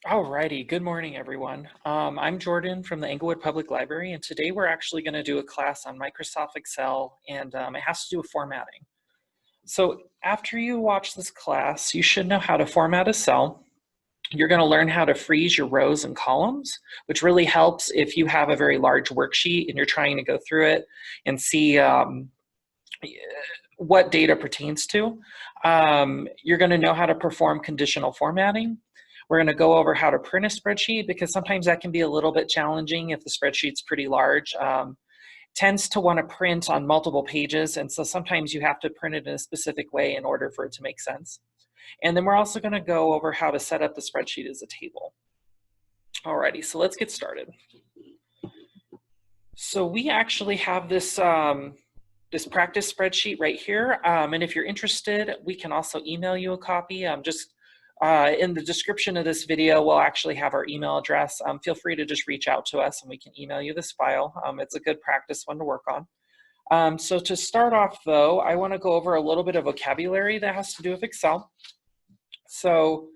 Alrighty, good morning everyone. I'm Jordan from the Englewood Public Library, and today we're actually going to do a class on Microsoft Excel, and it has to do with formatting. So after you watch this class, you should know how to format a cell. You're going to learn how to freeze your rows and columns, which really helps if you have a very large worksheet and you're trying to go through it and see what data pertains to. You're going to know how to perform conditional formatting. We're going to go over how to print a spreadsheet because sometimes that can be a little bit challenging if the spreadsheet's pretty large. Tends to want to print on multiple pages, and so sometimes you have to print it in a specific way in order for it to make sense. And then we're also going to go over how to set up the spreadsheet as a table. Alrighty, so let's get started. So we actually have this this practice spreadsheet right here, and if you're interested, we can also email you a copy. In the description of this video, we'll actually have our email address. Feel free to just reach out to us and we can email you this file. It's a good practice one to work on. So to start off though, I want to go over a little bit of vocabulary that has to do with Excel. So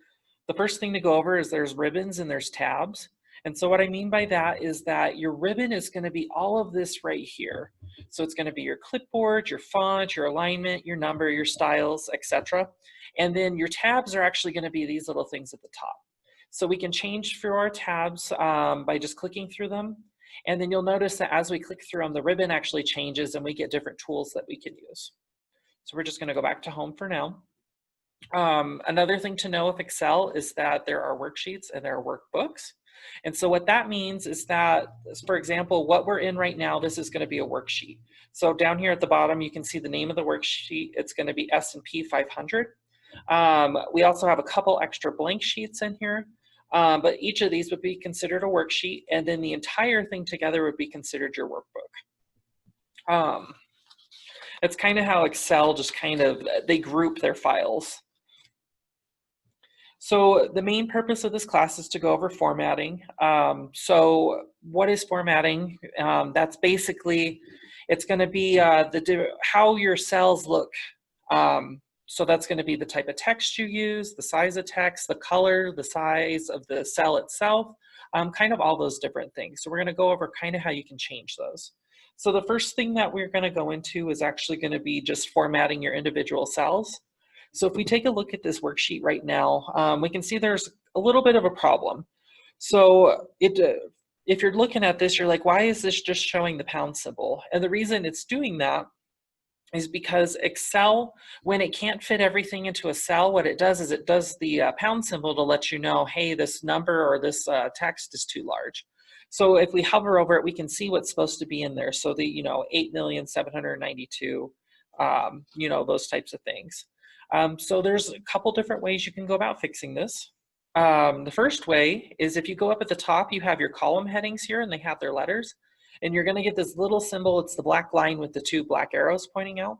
the first thing to go over is there's ribbons and there's tabs. And so what I mean by that is that your ribbon is going to be all of this right here. So it's going to be your clipboard, your font, your alignment, your number, your styles, etc. And then your tabs are actually going to be these little things at the top. So we can change through our tabs by just clicking through them. And then you'll notice that as we click through them, the ribbon actually changes and we get different tools that we can use. So we're just going to go back to home for now. Another thing to know with Excel is that there are worksheets and there are workbooks. And so what that means is that, for example, what we're in right now, this is going to be a worksheet. So down here at the bottom, you can see the name of the worksheet. It's going to be S&P 500. We also have a couple extra blank sheets in here, but each of these would be considered a worksheet, and then the entire thing together would be considered your workbook. It's kind of how Excel just they group their files. So the main purpose of this class is to go over formatting. So what is formatting? That's basically, it's going to be how your cells look. So that's going to be the type of text you use, the size of text, the color, the size of the cell itself, kind of all those different things. So we're going to go over kind of how you can change those. So the first thing that we're going to go into is actually going to be just formatting your individual cells. So if we take a look at this worksheet right now, we can see there's a little bit of a problem. So if you're looking at this, you're like, why is this just showing the pound symbol? And the reason it's doing that is because Excel, when it can't fit everything into a cell, what it does is it does the pound symbol to let you know, hey, this number or this text is too large. So if we hover over it, we can see what's supposed to be in there. So the 8,792,000, those types of things. So there's a couple different ways you can go about fixing this. The first way is if you go up at the top, you have your column headings here and they have their letters. And you're going to get this little symbol. It's the black line with the two black arrows pointing out.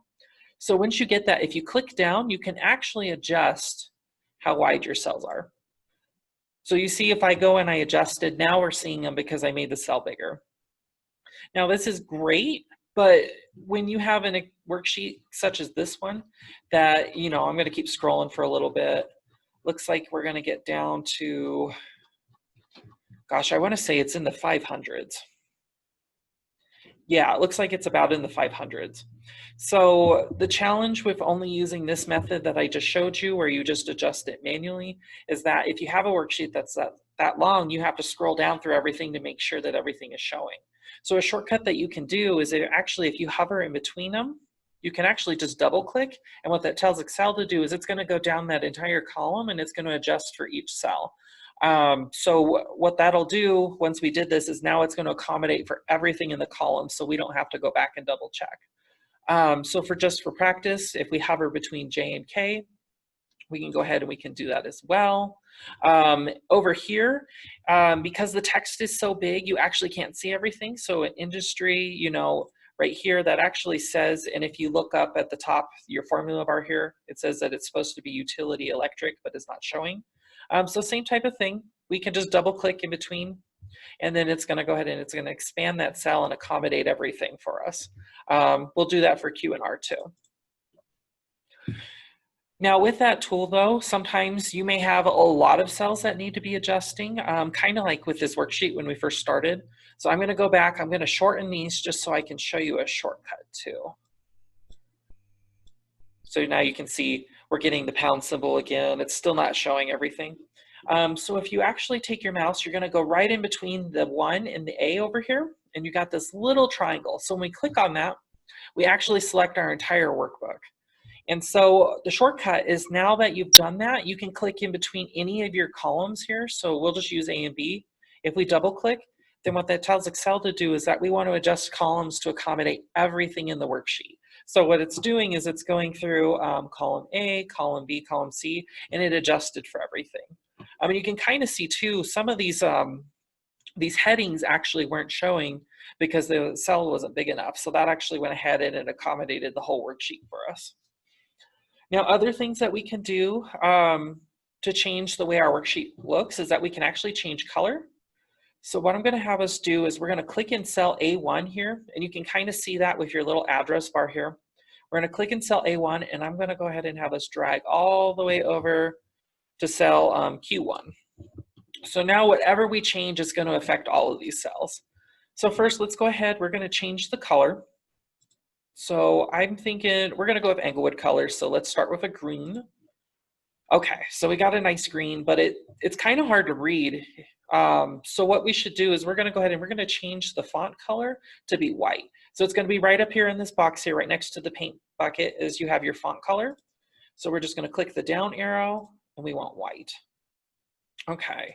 So once you get that, if you click down, you can actually adjust how wide your cells are. So you see if I go and I adjusted, now we're seeing them because I made the cell bigger. Now this is great, but when you have a worksheet such as this one that, I'm going to keep scrolling for a little bit. Looks like we're going to get down to, gosh, I want to say it's in the 500s. Yeah, it looks like it's about in the 500s. So the challenge with only using this method that I just showed you, where you just adjust it manually, is that if you have a worksheet that's that long, you have to scroll down through everything to make sure that everything is showing. So a shortcut that you can do is if you hover in between them, you can actually just double click. And what that tells Excel to do is it's going to go down that entire column and it's going to adjust for each cell. So what that'll do once we did this is now it's going to accommodate for everything in the column, so we don't have to go back and double check. So for practice, if we hover between J and K, we can go ahead and we can do that as well. Over here, because the text is so big, you actually can't see everything. So in industry, right here, that actually says, and if you look up at the top, your formula bar here, it says that it's supposed to be utility electric, but it's not showing. So same type of thing. We can just double click in between, and then it's going to go ahead and it's going to expand that cell and accommodate everything for us. We'll do that for Q and R too. Now with that tool though, sometimes you may have a lot of cells that need to be adjusting, kind of like with this worksheet when we first started. So I'm going to go back, I'm going to shorten these just so I can show you a shortcut too. So now you can see we're getting the pound symbol again. It's still not showing everything. So if you actually take your mouse, you're going to go right in between the 1 and the A over here, and you got this little triangle. So when we click on that, we actually select our entire workbook. And so the shortcut is, now that you've done that, you can click in between any of your columns here. So we'll just use A and B. If we double click, then what that tells Excel to do is that we want to adjust columns to accommodate everything in the worksheet. So what it's doing is it's going through column A, column B, column C, and it adjusted for everything. I mean, you can kind of see too, some of these headings actually weren't showing because the cell wasn't big enough. So that actually went ahead and it accommodated the whole worksheet for us. Now, other things that we can do to change the way our worksheet looks is that we can actually change color. So what I'm going to have us do is we're going to click in cell A1 here, and you can kind of see that with your little address bar here. We're going to click in cell A1, and I'm going to go ahead and have us drag all the way over to cell Q1. So now whatever we change is going to affect all of these cells. So first, let's go ahead. We're going to change the color. So I'm thinking we're going to go with Englewood colors. So let's start with a green. Okay, so we got a nice green, but it's kind of hard to read. So what we should do is we're going to go ahead and we're going to change the font color to be white. So it's going to be right up here in this box here, right next to the paint bucket, is you have your font color. So we're just going to click the down arrow and we want white. Okay,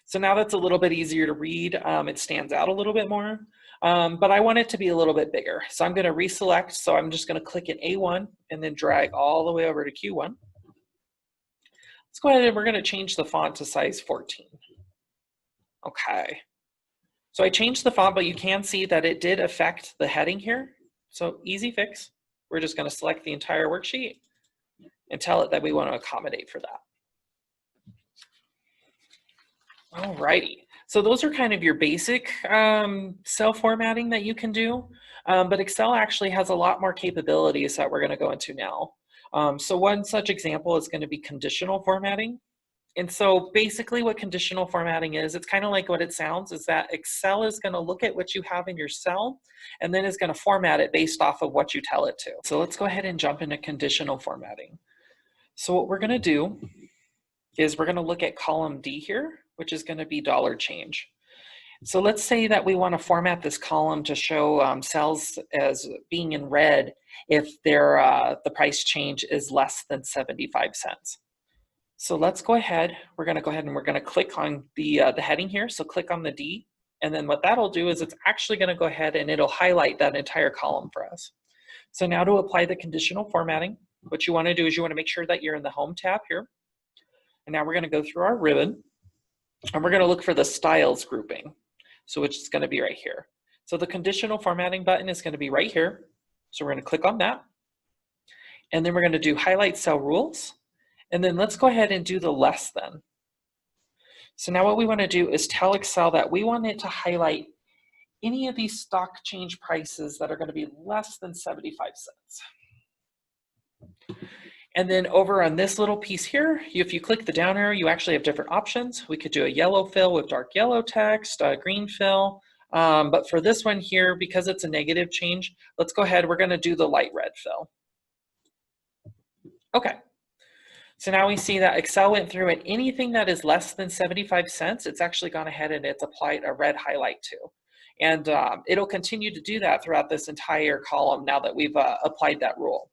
so now that's a little bit easier to read. It stands out a little bit more, but I want it to be a little bit bigger. So I'm going to reselect. So I'm just going to click in A1 and then drag all the way over to Q1. Let's go ahead and we're going to change the font to size 14. Okay, so I changed the font, but you can see that it did affect the heading here. So easy fix. We're just going to select the entire worksheet and tell it that we want to accommodate for that. Alrighty, so those are kind of your basic cell formatting that you can do, but Excel actually has a lot more capabilities that we're going to go into now. So one such example is going to be conditional formatting. And so basically what conditional formatting is, it's kind of like what it sounds, is that Excel is going to look at what you have in your cell and then is going to format it based off of what you tell it to. So let's go ahead and jump into conditional formatting. So what we're going to do is we're going to look at column D here, which is going to be dollar change. So let's say that we want to format this column to show cells as being in red if the price change is less than 75 cents. So let's go ahead. We're going to go ahead and we're going to click on the heading here. So click on the D, and then what that'll do is it's actually going to go ahead and it'll highlight that entire column for us. So now to apply the conditional formatting, what you want to do is you want to make sure that you're in the Home tab here. And now we're going to go through our ribbon, and we're going to look for the styles grouping. So which is going to be right here. So the conditional formatting button is going to be right here. So we're going to click on that. And then we're going to do highlight cell rules. And then let's go ahead and do the less than. So now what we want to do is tell Excel that we want it to highlight any of these stock change prices that are going to be less than 75 cents. And then over on this little piece here, if you click the down arrow, you actually have different options. We could do a yellow fill with dark yellow text, a green fill. But for this one here, because it's a negative change, let's go ahead. We're going to do the light red fill. Okay. So now we see that Excel went through and anything that is less than 75 cents, it's actually gone ahead and it's applied a red highlight to. And it'll continue to do that throughout this entire column now that we've applied that rule.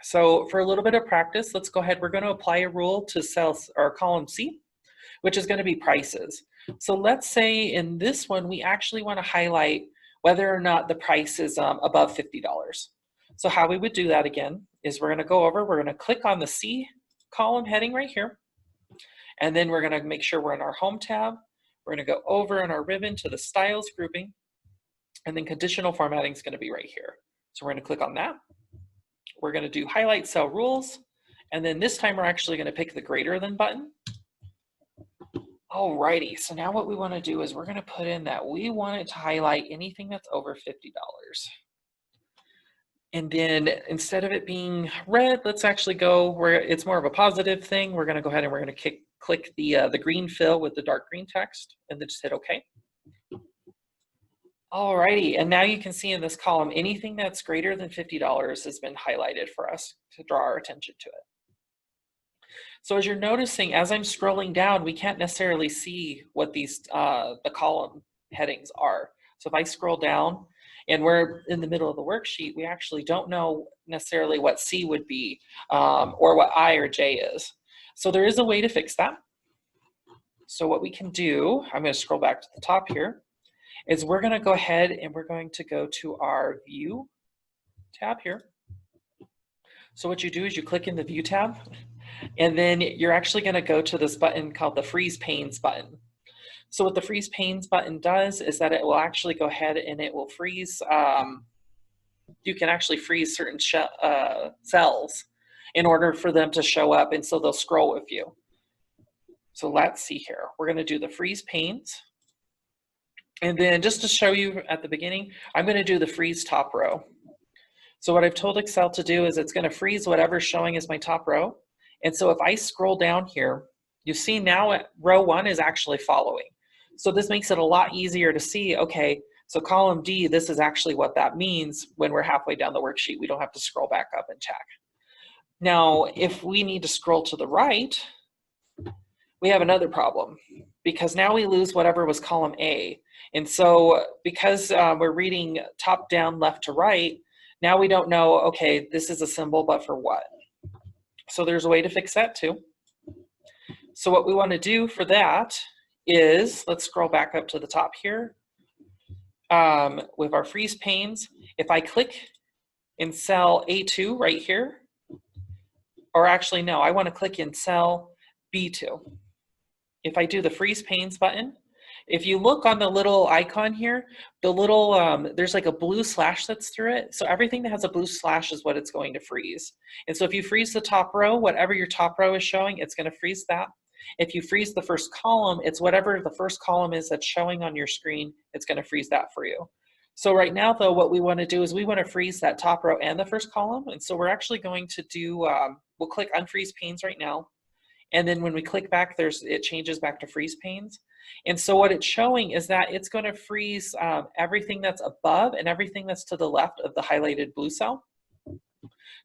So for a little bit of practice, let's go ahead. We're going to apply a rule to cells or column C, which is going to be prices. So let's say in this one, we actually want to highlight whether or not the price is above $50. So how we would do that again is we're going to go over, we're going to click on the C column heading right here. And then we're going to make sure we're in our Home tab. We're going to go over in our ribbon to the styles grouping. And then conditional formatting is going to be right here. So we're going to click on that. We're going to do highlight cell rules. And then this time we're actually going to pick the greater than button. Alrighty, so now what we want to do is we're going to put in that we want it to highlight anything that's over $50. And then instead of it being red, let's actually go where it's more of a positive thing. We're going to go ahead and we're going to click the green fill with the dark green text and then just hit OK. Alrighty, and now you can see in this column, anything that's greater than $50 has been highlighted for us to draw our attention to it. So as you're noticing, as I'm scrolling down, we can't necessarily see what these the column headings are. So if I scroll down and we're in the middle of the worksheet, we actually don't know necessarily what C would be or what I or J is. So there is a way to fix that. So what we can do, I'm going to scroll back to the top here, is we're going to go ahead and we're going to go to our View tab here. So what you do is you click in the View tab, and then you're actually going to go to this button called the Freeze Panes button. So what the Freeze Panes button does is that it will actually go ahead and it will freeze, you can actually freeze certain cells in order for them to show up, and so they'll scroll with you. So let's see here. We're going to do the Freeze Panes. And then just to show you at the beginning, I'm going to do the freeze top row. So what I've told Excel to do is it's going to freeze whatever's showing as my top row. And so if I scroll down here, you see now row 1 is actually following. So this makes it a lot easier to see, okay, so column D, this is actually what that means when we're halfway down the worksheet. We don't have to scroll back up and check. Now, if we need to scroll to the right, we have another problem because now we lose whatever was column A. And so because we're reading top down, left to right, now we don't know, okay, this is a symbol, but for what? So there's a way to fix that too. So what we want to do for that is, let's scroll back up to the top here. With our freeze panes, if I click in cell A2 right here, or actually no, I want to click in cell B2. If I do the freeze panes button, if you look on the little icon here, the little, there's like a blue slash that's through it. So everything that has a blue slash is what it's going to freeze. And so if you freeze the top row, whatever your top row is showing, it's going to freeze that. If you freeze the first column, it's whatever the first column is that's showing on your screen, it's going to freeze that for you. So right now, though, what we want to do is we want to freeze that top row and the first column. And so we're actually going to do, we'll click Unfreeze Panes right now. And then when we click back, it changes back to freeze panes. And so what it's showing is that it's going to freeze everything that's above and everything that's to the left of the highlighted blue cell.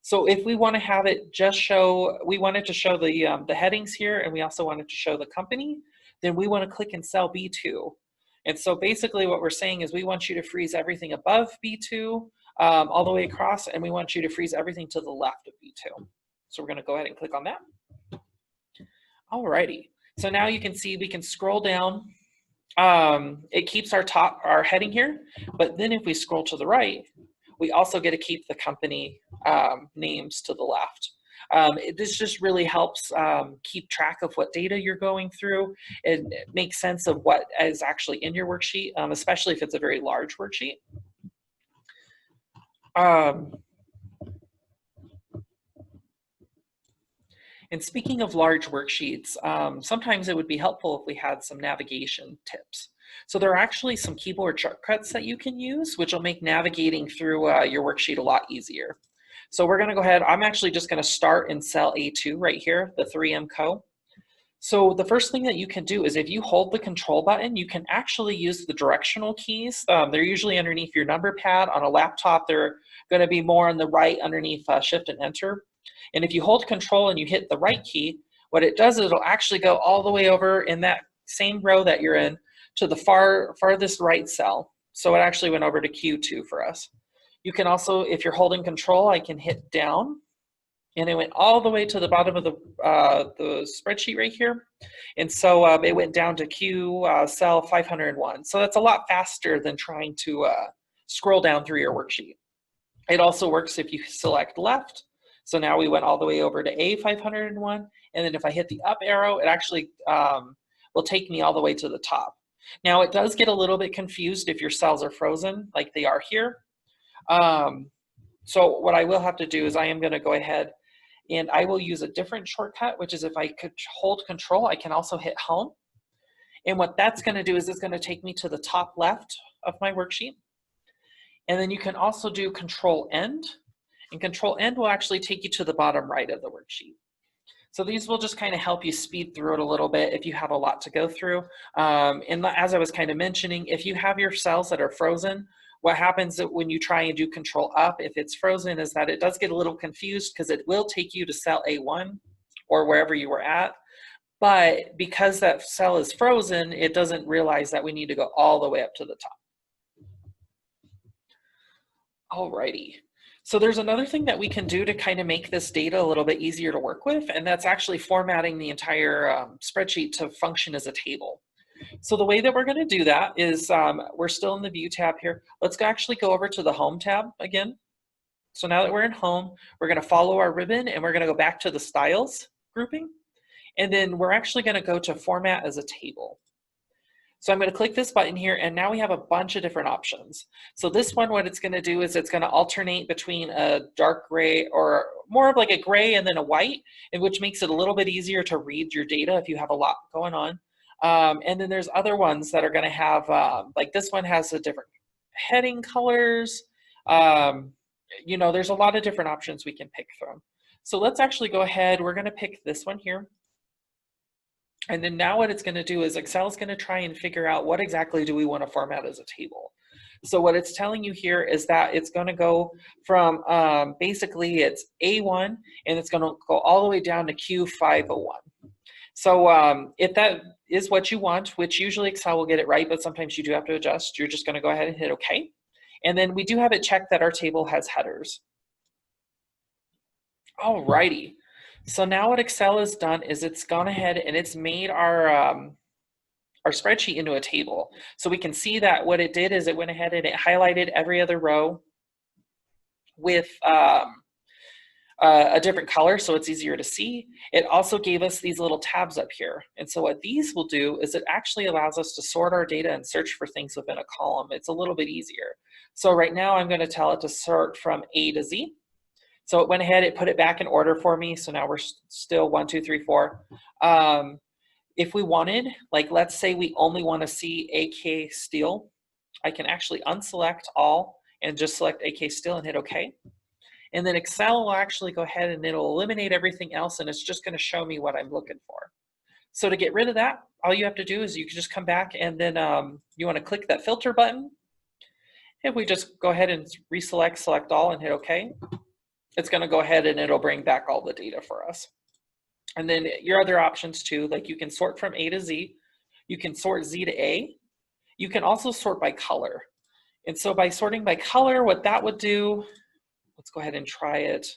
So if we want to have it just show, we want it to show the headings here, and we also want it to show the company, then we want to click in cell B2. And so basically what we're saying is we want you to freeze everything above B2 all the way across, and we want you to freeze everything to the left of B2. So we're going to go ahead and click on that. Alrighty, so now you can see we can scroll down. It keeps our heading here, but then if we scroll to the right, we also get to keep the company names to the left. This just really helps keep track of what data you're going through. It makes sense of what is actually in your worksheet, especially if it's a very large worksheet. And speaking of large worksheets, sometimes it would be helpful if we had some navigation tips. So there are actually some keyboard shortcuts that you can use, which will make navigating through your worksheet a lot easier. So we're going to go ahead. I'm actually just going to start in cell A2 right here, the 3M Co. So the first thing that you can do is if you hold the control button, you can actually use the directional keys. They're usually underneath your number pad. On a laptop, they're going to be more on the right underneath Shift and Enter. And if you hold control and you hit the right key, what it does is it'll actually go all the way over in that same row that you're in to the farthest right cell. So it actually went over to Q2 for us. You can also, if you're holding control, I can hit down, and it went all the way to the bottom of the spreadsheet right here. And so it went down to Q cell 501. So that's a lot faster than trying to scroll down through your worksheet. It also works if you select left. So now we went all the way over to A501, and then if I hit the up arrow, it actually will take me all the way to the top. Now it does get a little bit confused if your cells are frozen like they are here. So what I will have to do is I am going to go ahead and I will use a different shortcut, which is if I could hold control, I can also hit home. And what that's going to do is it's going to take me to the top left of my worksheet. And then you can also do control end. And Control End will actually take you to the bottom right of the worksheet. So these will just kind of help you speed through it a little bit if you have a lot to go through. And as I was kind of mentioning, if you have your cells that are frozen, what happens when you try and do Control Up, if it's frozen, is that it does get a little confused because it will take you to cell A1 or wherever you were at. But because that cell is frozen, it doesn't realize that we need to go all the way up to the top. Alrighty. So there's another thing that we can do to kind of make this data a little bit easier to work with, and that's actually formatting the entire spreadsheet to function as a table. So the way that we're going to do that is we're still in the View tab here. Let's actually go over to the Home tab again. So now that we're in Home, we're going to follow our ribbon and we're going to go back to the Styles grouping. And then we're actually going to go to Format as a Table. So I'm going to click this button here, and now we have a bunch of different options. So this one, what it's going to do is it's going to alternate between a dark gray or more of like a gray and then a white, which makes it a little bit easier to read your data if you have a lot going on. And then there's other ones that are going to have, like this one has a different heading colors. You know, there's a lot of different options we can pick from. So let's actually go ahead. We're going to pick this one here. And then now what it's going to do is Excel is going to try and figure out what exactly do we want to format as a table. So what it's telling you here is that it's going to go from basically it's A1 and it's going to go all the way down to Q501. So if that is what you want, which usually Excel will get it right, but sometimes you do have to adjust, you're just going to go ahead and hit OK. And then we do have it checked that our table has headers. Alrighty. So now what Excel has done is it's gone ahead and it's made our spreadsheet into a table. So we can see that what it did is it went ahead and it highlighted every other row with a different color so it's easier to see. It also gave us these little tabs up here. And so what these will do is it actually allows us to sort our data and search for things within a column. It's a little bit easier. So right now I'm going to tell it to sort from A to Z. So it went ahead, it put it back in order for me. So now we're still 1, 2, 3, 4. If we wanted, like let's say we only want to see AK Steel, I can actually unselect all and just select AK Steel and hit OK. And then Excel will actually go ahead and it'll eliminate everything else and it's just going to show me what I'm looking for. So to get rid of that, all you have to do is you can just come back and then you want to click that filter button. If we just go ahead and select all and hit OK, it's going to go ahead and it'll bring back all the data for us. And then your other options too, like you can sort from A to Z, you can sort Z to A, you can also sort by color. And so by sorting by color, what that would do, let's go ahead and try it.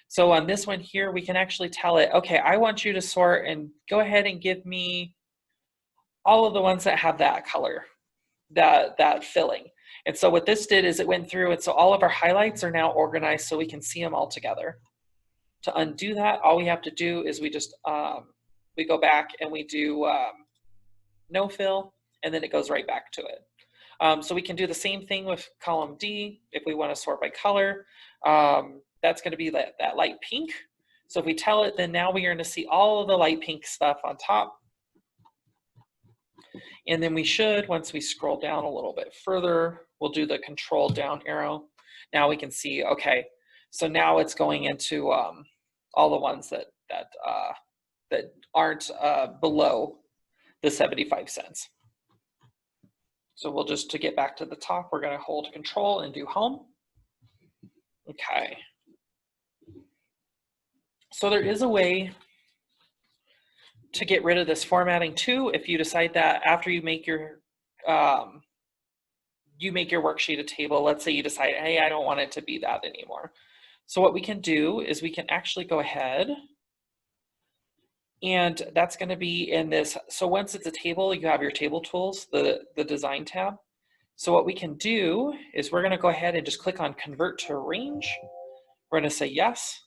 So on this one here, we can actually tell it, okay, I want you to sort and go ahead and give me all of the ones that have that color, that filling. And so what this did is it went through and so all of our highlights are now organized so we can see them all together. To undo that, all we have to do is we just, we go back and we do no fill and then it goes right back to it. So we can do the same thing with column D if we want to sort by color. That's going to be that light pink. So if we tell it, then now we are going to see all of the light pink stuff on top. And then we should, once we scroll down a little bit further, we'll do the control down arrow. Now we can see, okay, so now it's going into all the ones that aren't below the 75 cents. So we'll just, to get back to the top, we're going to hold control and do home. Okay. So there is a way to get rid of this formatting too, if you decide that after you make your worksheet a table. Let's say you decide, hey, I don't want it to be that anymore. So what we can do is we can actually go ahead and that's going to be in this. So once it's a table, you have your table tools, the design tab. So what we can do is we're going to go ahead and just click on convert to range. We're going to say yes.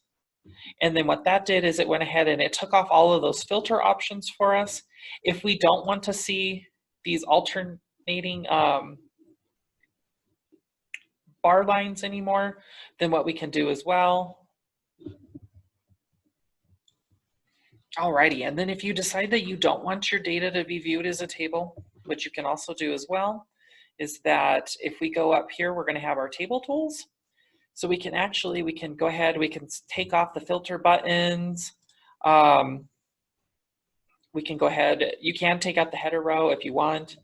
And then what that did is it went ahead and it took off all of those filter options for us. If we don't want to see these alternating bar lines anymore, then what we can do as well. Alrighty, and then if you decide that you don't want your data to be viewed as a table, which you can also do as well, is that if we go up here, we're going to have our table tools. So we can go ahead, we can take off the filter buttons. We can go ahead, you can take out the header row if you want.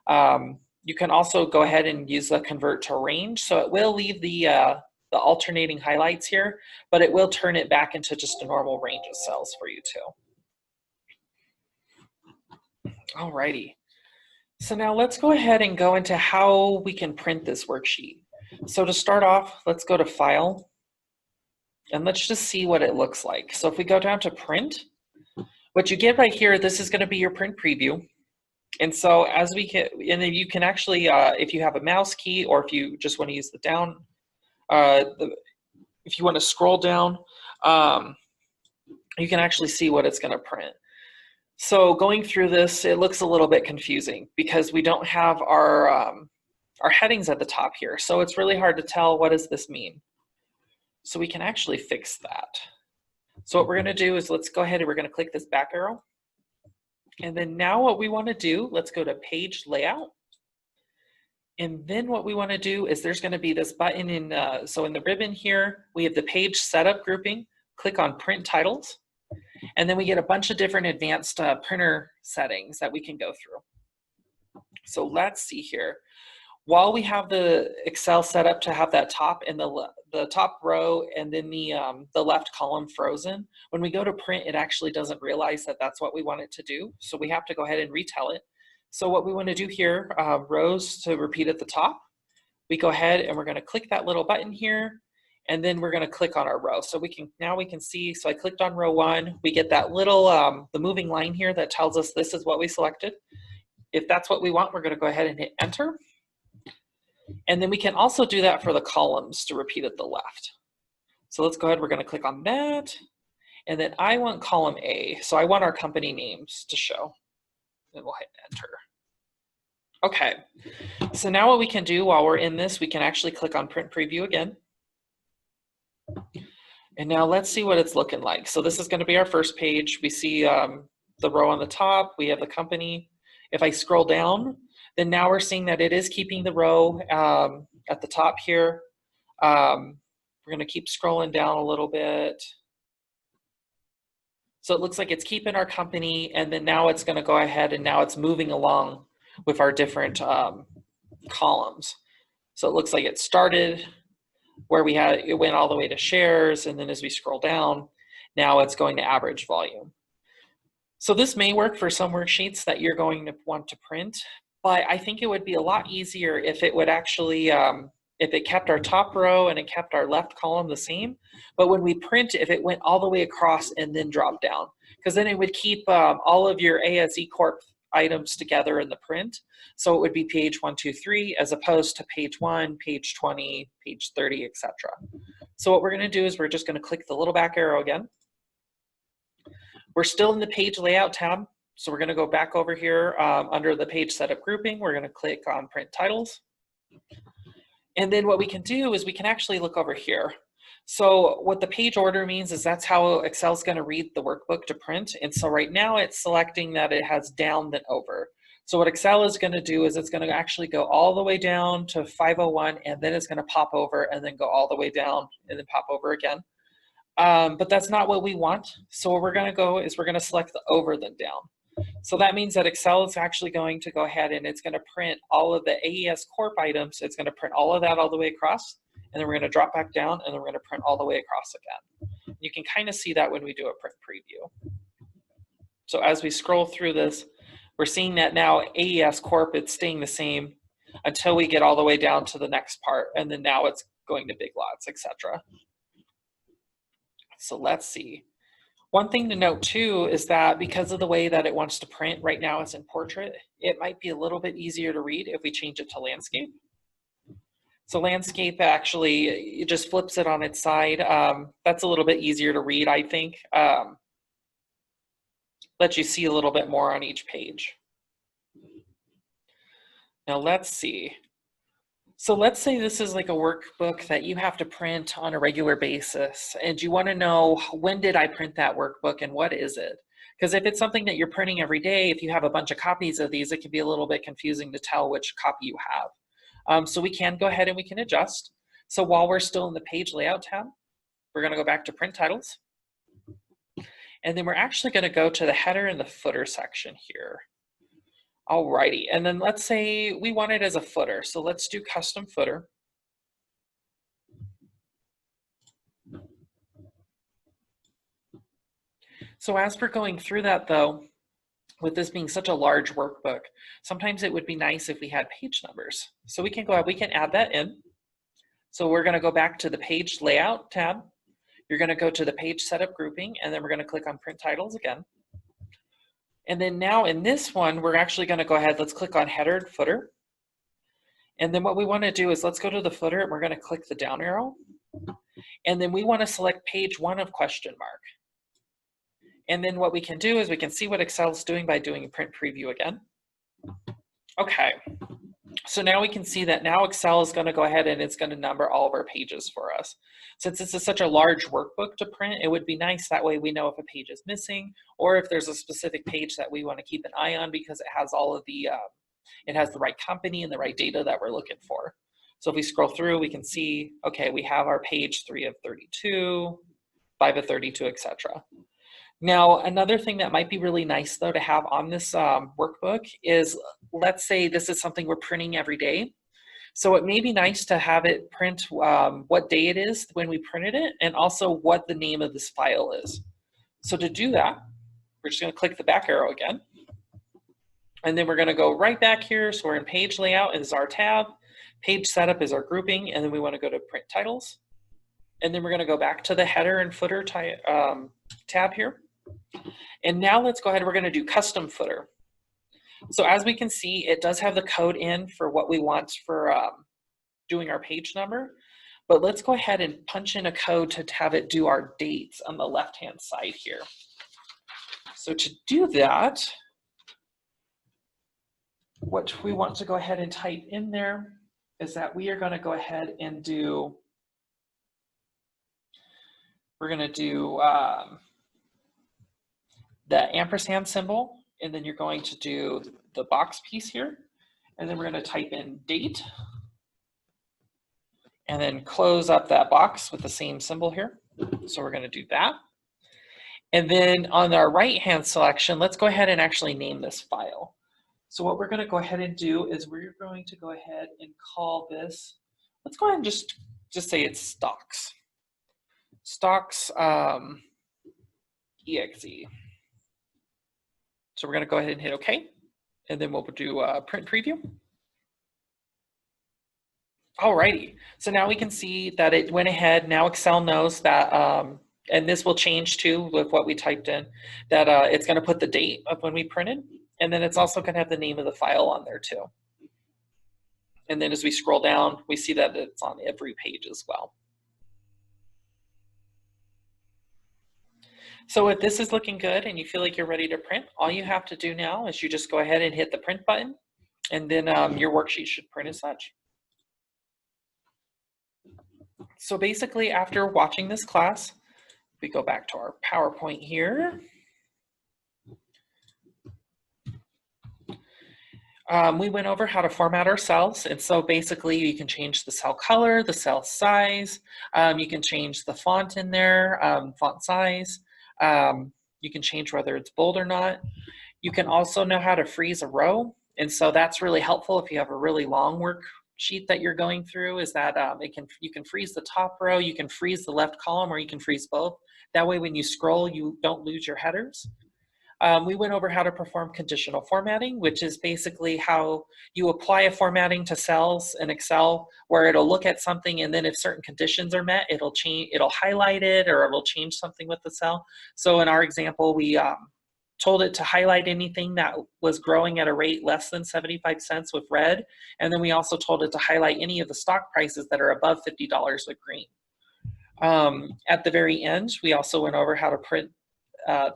You can also go ahead and use the convert to range. So it will leave the alternating highlights here, but it will turn it back into just a normal range of cells for you too. Alrighty. So now let's go ahead and go into how we can print this worksheet. So to start off, let's go to File, and let's just see what it looks like. So if we go down to Print, what you get right here, this is going to be your print preview. And so as we get, and then you can actually, if you have a mouse key, or if you just want to use the down, if you want to scroll down, you can actually see what it's going to print. So going through this, it looks a little bit confusing because we don't have our headings at the top here. So it's really hard to tell, what does this mean? So we can actually fix that. So what we're going to do is let's go ahead and we're going to click this back arrow. And then now what we want to do, let's go to Page Layout. And then what we want to do is there's going to be this button in, so in the ribbon here, we have the Page Setup grouping. Click on Print Titles. And then we get a bunch of different advanced printer settings that we can go through. So let's see here. While we have the Excel set up to have that top and the top row and then the left column frozen, when we go to print, it actually doesn't realize that that's what we want it to do. So we have to go ahead and retell it. So what we want to do here, rows to repeat at the top, we go ahead and we're going to click that little button here, and then we're going to click on our row. So now we can see, so I clicked on row 1, we get that little, the moving line here that tells us this is what we selected. If that's what we want, we're going to go ahead and hit enter. And then we can also do that for the columns to repeat at the left. So let's go ahead, we're going to click on that. And then I want column A. So I want our company names to show. And we'll hit enter. Okay, so now what we can do while we're in this, we can actually click on print preview again. And now let's see what it's looking like. So this is going to be our first page. We see the row on the top, we have the company. If I scroll down, then now we're seeing that it is keeping the row at the top here. We're going to keep scrolling down a little bit. So it looks like it's keeping our company, and then now it's going to go ahead and now it's moving along with our different columns. So it looks like it started where it went all the way to shares, and then as we scroll down, now it's going to average volume. So this may work for some worksheets that you're going to want to print, but I think it would be a lot easier if it would actually, if it kept our top row and it kept our left column the same, but when we print, if it went all the way across and then dropped down, because then it would keep all of your A as E Corp items together in the print. So it would be page 1, 2, 3, as opposed to page 1, page 20, page 30, etc. So what we're going to do is we're just going to click the little back arrow again. We're still in the page layout tab. So we're going to go back over here under the page setup grouping. We're going to click on print titles. And then what we can do is we can actually look over here. So what the page order means is that's how Excel is going to read the workbook to print. And so right now it's selecting that it has down then over. So what Excel is going to do is it's going to actually go all the way down to 501, and then it's going to pop over and then go all the way down and then pop over again. But that's not what we want. So what we're going to go is we're going to select the over then down. So that means that Excel is actually going to go ahead and it's going to print all of the AES Corp items. It's going to print all of that all the way across, and then we're going to drop back down, and then we're going to print all the way across again. You can kind of see that when we do a print preview. So as we scroll through this, we're seeing that now AES Corp, it's staying the same until we get all the way down to the next part, and then now it's going to Big Lots, etc. So let's see. One thing to note too is that because of the way that it wants to print, right now it's in portrait, it might be a little bit easier to read if we change it to landscape. So landscape actually, it just flips it on its side. That's a little bit easier to read, I think. Lets you see a little bit more on each page. Now let's see. So let's say this is like a workbook that you have to print on a regular basis, and you want to know, when did I print that workbook and what is it? Because if it's something that you're printing every day, if you have a bunch of copies of these, it can be a little bit confusing to tell which copy you have. So we can go ahead and we can adjust. So while we're still in the page layout tab, we're going to go back to print titles. And then we're actually going to go to the header and the footer section here. Alrighty, and then let's say we want it as a footer. So let's do custom footer. So as we're going through that though, with this being such a large workbook, sometimes it would be nice if we had page numbers. So we can go ahead, we can add that in. So we're going to go back to the page layout tab. You're going to go to the page setup grouping, and then we're going to click on print titles again. And then now in this one, we're actually going to go ahead, let's click on header and footer. And then what we want to do is let's go to the footer and we're going to click the down arrow. And then we want to select page 1 of question mark. And then what we can do is we can see what Excel is doing by doing a print preview again. Okay, so now we can see that now Excel is going to go ahead and it's going to number all of our pages for us. Since this is such a large workbook to print, it would be nice that way we know if a page is missing or if there's a specific page that we want to keep an eye on because it has all of the, it has the right company and the right data that we're looking for. So if we scroll through, we can see, okay, we have our page 3 of 32, 5 of 32, etc. Now, another thing that might be really nice though to have on this workbook is, let's say this is something we're printing every day. So it may be nice to have it print what day it is when we printed it and also what the name of this file is. So to do that, we're just going to click the back arrow again. And then we're going to go right back here. So we're in page layout is our tab, page setup is our grouping, and then we want to go to print titles. And then we're going to go back to the header and footer tab here. And now let's go ahead, we're going to do custom footer. So as we can see, it does have the code in for what we want for doing our page number, but let's go ahead and punch in a code to have it do our dates on the left-hand side here. So to do that, what we want to go ahead and type in there is that we are going to go ahead and do, we're going to do the ampersand symbol, and then you're going to do the box piece here, and then we're going to type in date, and then close up that box with the same symbol here. So we're going to do that. And then on our right-hand selection, let's go ahead and actually name this file. So what we're going to go ahead and do is we're going to go ahead and call this, let's go ahead and just say it's stocks. Stocks exe. So we're going to go ahead and hit OK, and then we'll do a print preview. Alrighty, so now we can see that it went ahead. Now Excel knows that, and this will change too with what we typed in, that it's going to put the date of when we printed, and then it's also going to have the name of the file on there too. And then as we scroll down, we see that it's on every page as well. So if this is looking good and you feel like you're ready to print, all you have to do now is you just go ahead and hit the print button, and then your worksheet should print as such. So basically after watching this class, we go back to our PowerPoint here. We went over how to format our cells, and so basically you can change the cell color, the cell size, you can change the font in there, font size. You can change whether it's bold or not. You can also know how to freeze a row. And so that's really helpful if you have a really long worksheet that you're going through, is that you can freeze the top row, you can freeze the left column, or you can freeze both. That way when you scroll, you don't lose your headers. We went over how to perform conditional formatting, which is basically how you apply a formatting to cells in Excel, where it'll look at something, and then if certain conditions are met, it'll highlight it, or it'll change something with the cell. So in our example, we told it to highlight anything that was growing at a rate less than 75 cents with red, and then we also told it to highlight any of the stock prices that are above $50 with green. At the very end, we also went over how to print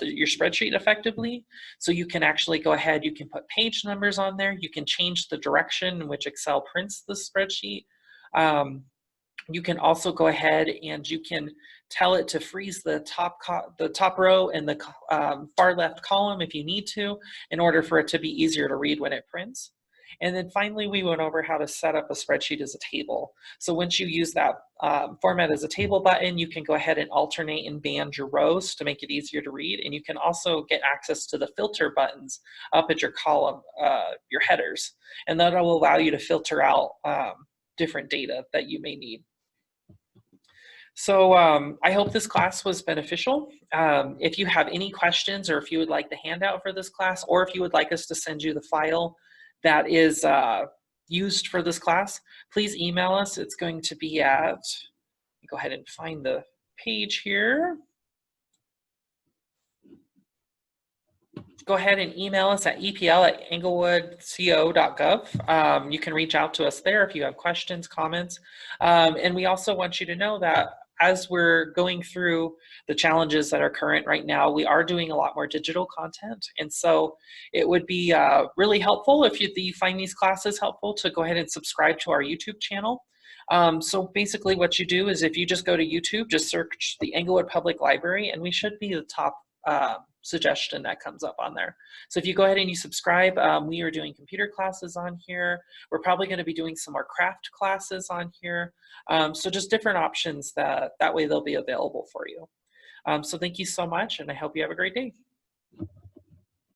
your spreadsheet effectively. So you can actually go ahead, you can put page numbers on there, you can change the direction in which Excel prints the spreadsheet. You can also go ahead and you can tell it to freeze the top row and the far left column if you need to, in order for it to be easier to read when it prints. And then finally, we went over how to set up a spreadsheet as a table. So once you use that format as a table button, you can go ahead and alternate and band your rows to make it easier to read. And you can also get access to the filter buttons up at your column, your headers. And that will allow you to filter out different data that you may need. So I hope this class was beneficial. If you have any questions, or if you would like the handout for this class, or if you would like us to send you the file that is used for this class, please email us. It's going to be at, go ahead and find the page here. Go ahead and email us at epl@englewoodco.gov. You can reach out to us there if you have questions, comments. And we also want you to know that as we're going through the challenges that are current right now, we are doing a lot more digital content. And so it would be really helpful if you find these classes helpful to go ahead and subscribe to our YouTube channel. So basically what you do is if you just go to YouTube, just search the Englewood Public Library, and we should be the top suggestion that comes up on there. So if you go ahead and you subscribe, we are doing computer classes on here. We're probably going to be doing some more craft classes on here. So just different options that way they'll be available for you. So thank you so much, and I hope you have a great day.